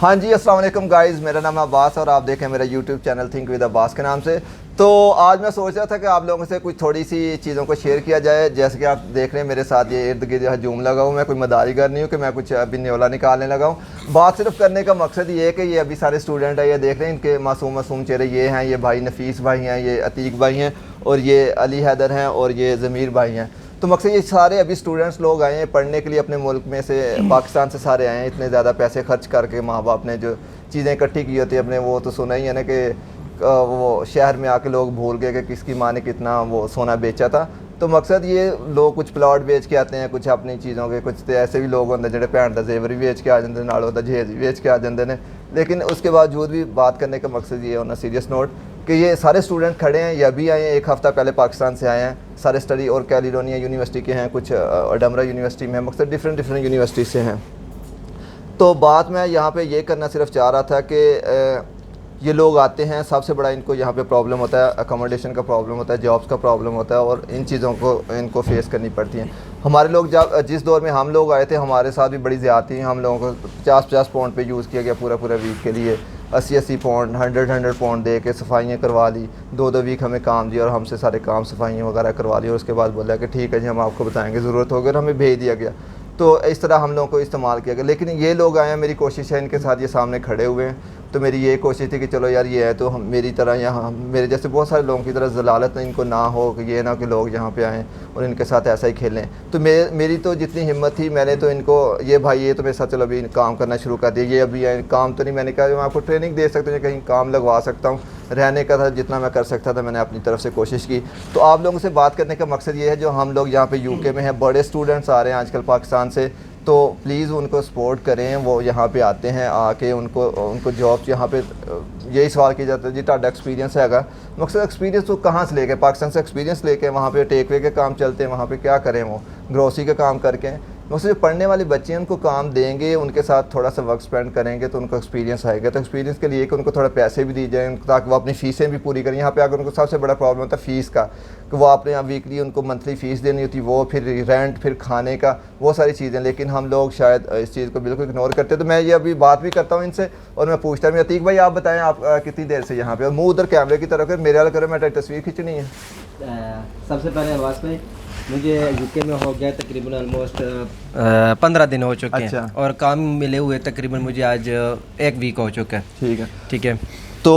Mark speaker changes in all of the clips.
Speaker 1: हाँ जी, अस्सलाम वालेकुम गाइस, मेरा नाम है अब्बास और आप देखें मेरा YouTube channel think with Abbas के नाम से। तो आज मैं सोच रहा था कि आप लोगों से कुछ थोड़ी सी चीज़ों को शेयर किया जाए। जैसे कि आप देख रहे हैं मेरे साथ ये इर्द गिर्द हजूम लगा हूँ, मैं कोई मदारीगर नहीं हूँ कि मैं कुछ अभी न्योला निकालने लगा हूँ। बात सिर्फ करने का मकसद ये है कि ये अभी सारे स्टूडेंट हैं, ये देख रहे हैं इनके मासूम मासूम चेहरे, ये हैं, ये भाई नफीस भाई हैं, ये अतीक भाई हैं और ये अली हैदर हैं और ये ज़मीर भाई हैं। तो मकसद ये सारे अभी स्टूडेंट्स लोग आए हैं पढ़ने के लिए, अपने मुल्क में से पाकिस्तान से सारे आए हैं। इतने ज़्यादा पैसे खर्च करके माँ बाप ने जो चीज़ें इकट्ठी की होती है अपने, वो तो सुना ही है ना कि वो शहर में आके लोग भूल गए कि किसकी माँ ने कितना वो सोना बेचा था। तो मकसद ये लोग कुछ प्लॉट बेच के आते हैं, कुछ अपनी चीज़ों के, कुछ तो ऐसे भी लोग होंगे जो भैन का जेवर भी बेच के आ जाते, नाल होता जहेज भी बेच के आ जाते हैं। लेकिन उसके बावजूद भी बात करने का मकसद ये होना सीरियस नोट कि ये सारे स्टूडेंट खड़े हैं, ये अभी आए हैं, एक हफ़्ता पहले पाकिस्तान से आए हैं, सारे स्टडी और कैलिडोनिया यूनिवर्सिटी के हैं, कुछ अडमरा यूनिवर्सिटी में हैं, मकसद डिफरेंट यूनिवर्सिटी से हैं। तो बात मैं यहाँ पे ये करना सिर्फ चाह रहा था कि ये लोग आते हैं, सबसे बड़ा इनको यहाँ पे प्रॉब्लम होता है, अकोमोडेशन का प्रॉब्लम होता है, जॉब्स का प्रॉब्लम होता है और इन चीज़ों को इनको फेस करनी पड़ती हैं। हमारे लोग जब जिस दौर में हम लोग आए थे, हमारे साथ भी बड़ी ज़्यादती हैं। हम लोगों को 50-50 पाउंड पे यूज़ किया गया पूरा वीक के लिए, 80-80 पाउंड 100 पाउंड दे के सफाइयाँ करवा ली, 2 वीक हमें काम दिया और हमसे सारे काम सफाइयाँ वगैरह करवा ली और उसके बाद बोला कि ठीक है जी हम आपको बताएँगे, ज़रूरत होगी, और हमें भेज दिया गया। तो इस तरह हम लोगों को इस्तेमाल किया गया। लेकिन ये लोग आए हैं, मेरी कोशिश है इनके साथ ये सामने खड़े हुए हैं, तो मेरी ये कोशिश थी कि चलो यार ये है तो हम मेरी तरह यहाँ मेरे जैसे बहुत सारे लोगों की तरह ज़लालत इनको ना हो कि ये ना कि लोग यहाँ पे आएँ और इनके साथ ऐसा ही खेलें। तो मेरी तो जितनी हिम्मत थी मैंने तो इनको, ये भाई ये तो मेरे साथ चलो अभी काम करना शुरू कर दिया, ये अभी काम तो नहीं, मैंने कहा मैं आपको ट्रेनिंग दे सकता हूँ, कहीं काम लगवा सकता हूँ, रहने का था जितना मैं कर सकता था मैंने अपनी तरफ से कोशिश की। तो आप लोगों से बात करने का मकसद ये है, जो हम लोग यहाँ पे यूके में हैं, बड़े स्टूडेंट्स आ रहे हैं आजकल पाकिस्तान से, तो प्लीज़ उनको सपोर्ट करें। वो यहाँ पे आते हैं, आके उनको जॉब्स यहाँ पे यही सवाल किया जाता है जी ताड़ा एक्सपीरियंस हैगा। मकसद एक्सपीरियंस तो कहाँ से लेके, पाकिस्तान से एक्सपीरियंस लेके वहाँ पे टेकवे के काम चलते हैं, वहाँ पे क्या करें, वो ग्रोसरी का काम करके। उससे जो पढ़ने वाले बच्चे हैं उनको काम देंगे, उनके साथ थोड़ा सा वक्त स्पेंड करेंगे तो उनको एक्सपीरियंस आएगा। तो एक्सपीरियंस के लिए कि उनको थोड़ा पैसे भी दिए जाएँ ताकि वो अपनी फ़ीसें भी पूरी करें। यहाँ पे आकर उनको सबसे बड़ा प्रॉब्लम होता है फ़ीस का, कि वो आपने यहाँ वीकली उनको मंथली फ़ीस देनी होती, वो फिर रेंट, फिर खाने का, वो सारी चीज़ें। लेकिन हम लोग शायद इस चीज़ को बिल्कुल इग्नोर करते। तो मैं ये अभी बात भी करता हूँ इनसे और मैं पूछता हूँ, अतीक भाई आप बताएँ आप कितनी देर से यहाँ पे, और मुँह उधर कैमरे की तरफ है, मेरे वाला करो, मैं तस्वीर खींचनी है।
Speaker 2: सबसे पहले आवाज़ में मुझे यूके में हो गया तकरीबन ऑलमोस्ट 15 दिन हो चुके हैं और काम मिले हुए तकरीबन मुझे आज 1 वीक हो चुका है। ठीक है।
Speaker 1: तो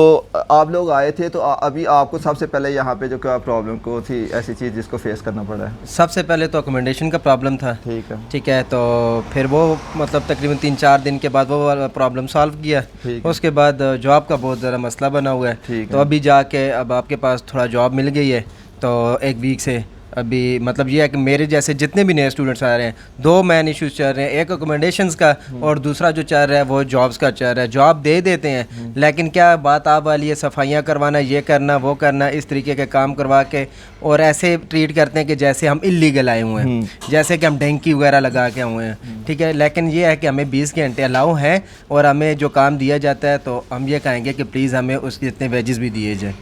Speaker 1: आप लोग आए थे, तो अभी आपको सबसे पहले यहाँ पे जो क्या प्रॉब्लम को थी, ऐसी चीज़ जिसको फेस करना पड़ा है?
Speaker 2: सबसे पहले तो अकोमोडेशन का प्रॉब्लम था। ठीक है। तो फिर वो मतलब तकरीबन 3-4 दिन के बाद वो प्रॉब्लम सॉल्व किया। उसके बाद जॉब का बहुत ज़्यादा मसला बना हुआ है। तो अभी जाके अब आपके पास थोड़ा जॉब मिल गई है, तो 1 वीक से अभी मतलब ये है कि मेरे जैसे जितने भी नए स्टूडेंट्स आ रहे हैं, 2 मेन इश्यूज चल रहे हैं, एक अकोमोडेशंस का और दूसरा जो चल रहा है वो जॉब्स का चल रहा है। जॉब दे देते हैं लेकिन क्या बात आप वाली है, सफाइयाँ करवाना, ये करना वो करना, इस तरीके के काम करवा के और ऐसे ट्रीट करते हैं कि जैसे हम इलीगल आए हुए हैं, जैसे कि हम डेंकी वगैरह लगा के हुए हैं। ठीक है। लेकिन ये है कि हमें 20 घंटे अलाउ हैं और हमें जो काम दिया जाता है तो हम ये कहेंगे कि प्लीज़ हमें उसके इतने वेजेस भी दिए जाए।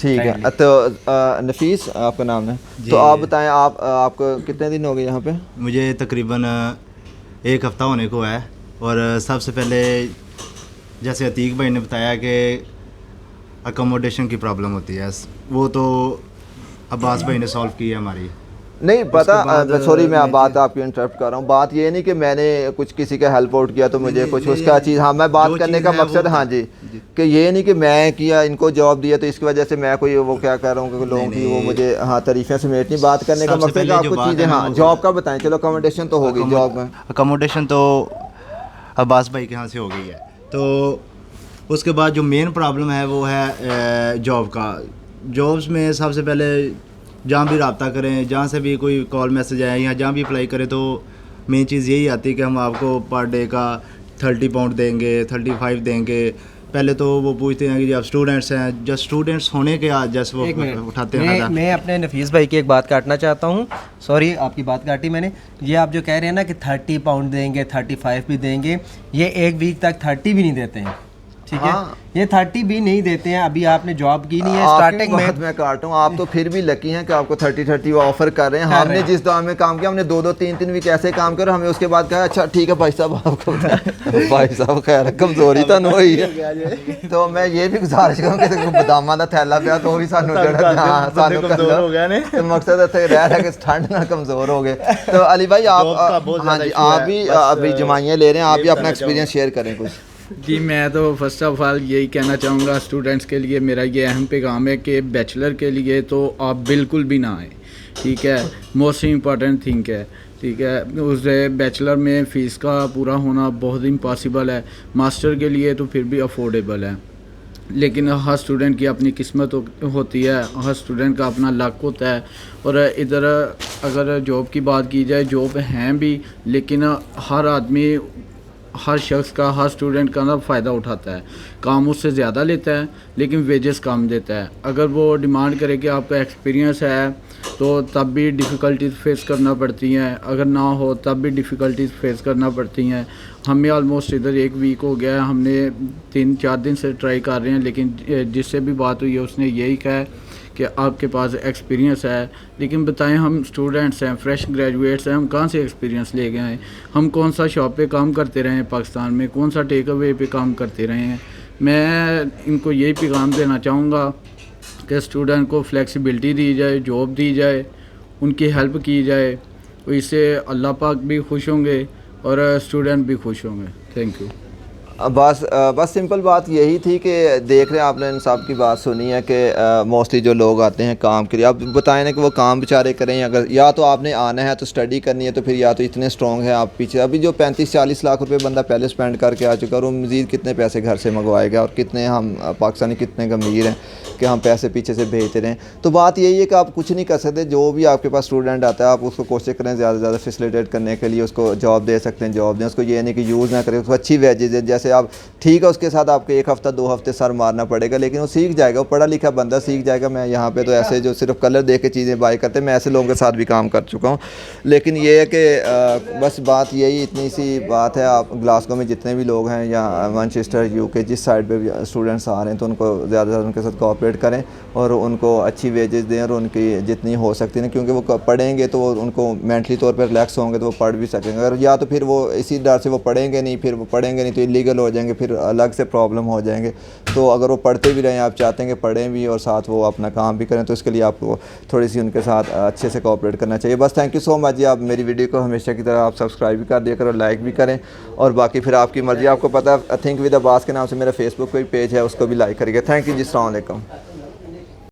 Speaker 1: ठीक है। तो नफीस आपका नाम है, तो आप बताएं आपको कितने दिन हो गए यहाँ पे?
Speaker 3: मुझे तकरीबन 1 हफ़्ता होने को है। और सबसे पहले जैसे अतीक भाई ने बताया कि अकोमोडेशन की प्रॉब्लम होती है, वो तो अब्बास भाई ने सॉल्व की है हमारी।
Speaker 1: नहीं पता, सॉरी मैं बात आपकी इंटरप्ट कर रहा हूँ। बात ये नहीं कि मैंने कुछ किसी का हेल्प आउट किया तो मुझे कुछ उसका चीज़, हाँ मैं बात करने का मकसद, हाँ जी, कि ये नहीं कि मैं किया, इनको जॉब दिया तो इसकी वजह से मैं कोई वो क्या कर रहा हूँ कि लोगों की वो मुझे हाँ तारीफ़ें समेट नहीं। बात करने का मकसद आपको चीज़ें, हाँ जॉब का बताएं। चलो अकोमोडेशन तो होगी, जॉब में
Speaker 3: अकोमोडेशन तो अब्बास भाई के यहाँ से हो गई है। तो उसके बाद जो मेन प्रॉब्लम है वो है जॉब का। जॉब्स में सबसे पहले जहाँ भी रब्ता करें, जहाँ से भी कोई कॉल मैसेज आए या जहाँ भी अप्लाई करें, तो मेन चीज़ यही आती है कि हम आपको पर डे का 30 पाउंड देंगे, 35 देंगे। पहले तो वो पूछते हैं कि आप स्टूडेंट्स हैं, जस्ट स्टूडेंट्स होने के आज जस्ट वो उठाते हैं।
Speaker 2: मैं अपने नफीस भाई की एक बात काटना चाहता हूँ, सॉरी आपकी बात काटी मैंने। ये आप जो कह रहे हैं ना कि 30 पाउंड देंगे, 35 भी देंगे, ये 1 वीक तक 30 भी नहीं देते हैं। ठीक है, ये 30 भी नहीं देते हैं। अभी आपने जॉब की नहीं है स्टार्टिंग में,
Speaker 1: मैं काटूँ, आप तो फिर भी लकी हैं कि आपको 30 वो ऑफर कर रहे हैं। हमने जिस दौर में काम किया, हमने 2-2 3-3 वीक ऐसे काम कर, हमें उसके बाद कहा अच्छा ठीक है भाई साहब आपको भाई साहब खैर कमजोरी तो हुई है। तो मैं ये भी गुजारिश करूँ कि बदामा का थैला पिया तो भी सानू मकसद रह रहा कि ठंड ना कमजोर हो गए। तो अली भाई आप, हाँ जी, आप भी अभी जमाइयाँ ले रहे हैं, आप भी अपना एक्सपीरियंस शेयर करें कुछ।
Speaker 4: जी मैं तो फर्स्ट ऑफ ऑल यही कहना चाहूँगा स्टूडेंट्स के लिए, मेरा ये अहम पैगाम है कि बैचलर के लिए तो आप बिल्कुल भी ना आए, ठीक है। मोस्ट इम्पॉर्टेंट थिंग है, ठीक है। उस बैचलर में फ़ीस का पूरा होना बहुत इम्पॉसिबल है, मास्टर के लिए तो फिर भी अफोर्डेबल है। लेकिन हर स्टूडेंट की अपनी किस्मत होती है, हर स्टूडेंट का अपना लक होता है। और इधर अगर जॉब की बात की जाए, जॉब हैं भी, लेकिन हर आदमी, हर शख्स का, हर स्टूडेंट का ना फ़ायदा उठाता है। काम उससे ज़्यादा लेता है लेकिन वेजेस कम देता है। अगर वो डिमांड करे कि आपका एक्सपीरियंस है तो तब भी डिफ़िकल्टीज फेस करना पड़ती हैं, अगर ना हो तब भी डिफ़िकल्टीज फेस करना पड़ती हैं। हमें ऑलमोस्ट इधर 1 वीक हो गया है, हमने 3-4 दिन से ट्राई कर रहे हैं, लेकिन जिससे भी बात हुई है उसने यही कहा है कि आपके पास एक्सपीरियंस है। लेकिन बताएं, हम स्टूडेंट्स हैं, फ्रेश ग्रेजुएट्स हैं, हम कहाँ से एक्सपीरियंस ले गए हैं? हम कौन सा शॉप पे काम करते रहे हैं पाकिस्तान में, कौन सा टेक अवे पे काम करते रहे हैं? मैं इनको यही पैगाम देना चाहूँगा कि स्टूडेंट को फ्लेक्सिबिलिटी दी जाए, जॉब दी जाए, उनकी हेल्प की जाए, तो इससे अल्लाह पाक भी खुश होंगे और स्टूडेंट भी खुश होंगे। Thank you.
Speaker 1: बस सिंपल बात यही थी कि देख रहे हैं आपने इन सब की बात सुनी है कि मोस्टली जो लोग आते हैं काम के लिए, आप बताएं ना कि वो काम बेचारे करें, अगर या तो आपने आना है तो स्टडी करनी है, तो फिर या तो इतने स्ट्रॉन्ग है आप पीछे। अभी जो 35-40 लाख रुपए बंदा पहले स्पेंड करके आ चुका है, और वो मज़ीद कितने पैसे घर से मंगवाएगा, और कितने हम पाकिस्तानी कितने गंभीर हैं कि हम पैसे पीछे से भेजते रहें। तो बात यही है कि आप कुछ नहीं कर सकते, जो भी आपके पास स्टूडेंट आता है आप उसको कोशिश करें ज़्यादा से ज़्यादा फैसिलिटेट करने के लिए, उसको जॉब दे सकते हैं जॉब दें, उसको ये नहीं कि यूज़ ना करें, उसको अच्छी वेजेज है। जैसे आप ठीक है, उसके साथ आपको 1 हफ़्ता 2 हफ़्ते सर मारना पड़ेगा, लेकिन वो सीख जाएगा, वो पढ़ा लिखा बंदा सीख जाएगा। मैं यहाँ पे तो ऐसे जो सिर्फ कलर दे के चीज़ें बाय करते हैं, मैं ऐसे लोगों के साथ भी काम कर चुका हूँ। लेकिन ये है कि बस बात यही, इतनी सी बात है। आप ग्लासगो में जितने भी लोग हैं या मैनचेस्टर UK जिस साइड पे भी स्टूडेंट्स आ रहे हैं, तो उनको ज़्यादा से ज़्यादा उनके साथ कोऑपरेट करें और उनको अच्छी वेजेस दें, और उनकी जितनी हो सकती है, क्योंकि वो पढ़ेंगे तो उनको मेंटली तौर पर रिलैक्स होंगे तो वो पढ़ भी सकेंगे। अगर या तो फिर वो इसी डर से वो पढ़ेंगे नहीं, फिर वो पढ़ेंगे नहीं तो इलीगल हो जाएंगे, फिर अलग से प्रॉब्लम हो जाएंगे। तो अगर वो पढ़ते भी रहें, आप चाहते हैं कि पढ़ें भी और साथ वो अपना काम भी करें, तो इसके लिए आपको थोड़ी सी उनके साथ अच्छे से कोऑपरेट करना चाहिए। बस थैंक यू सो मच जी। आप मेरी वीडियो को हमेशा की तरह आप सब्सक्राइब भी कर दिया करो, लाइक भी करें, और बाकी फिर आपकी मर्ज़ी। आपको पता है थिंक विद अब्बास के नाम से मेरा फेसबुक पे पेज है, उसको भी लाइक करिएगा। थैंक यू जी, अस्सलाम वालेकुम।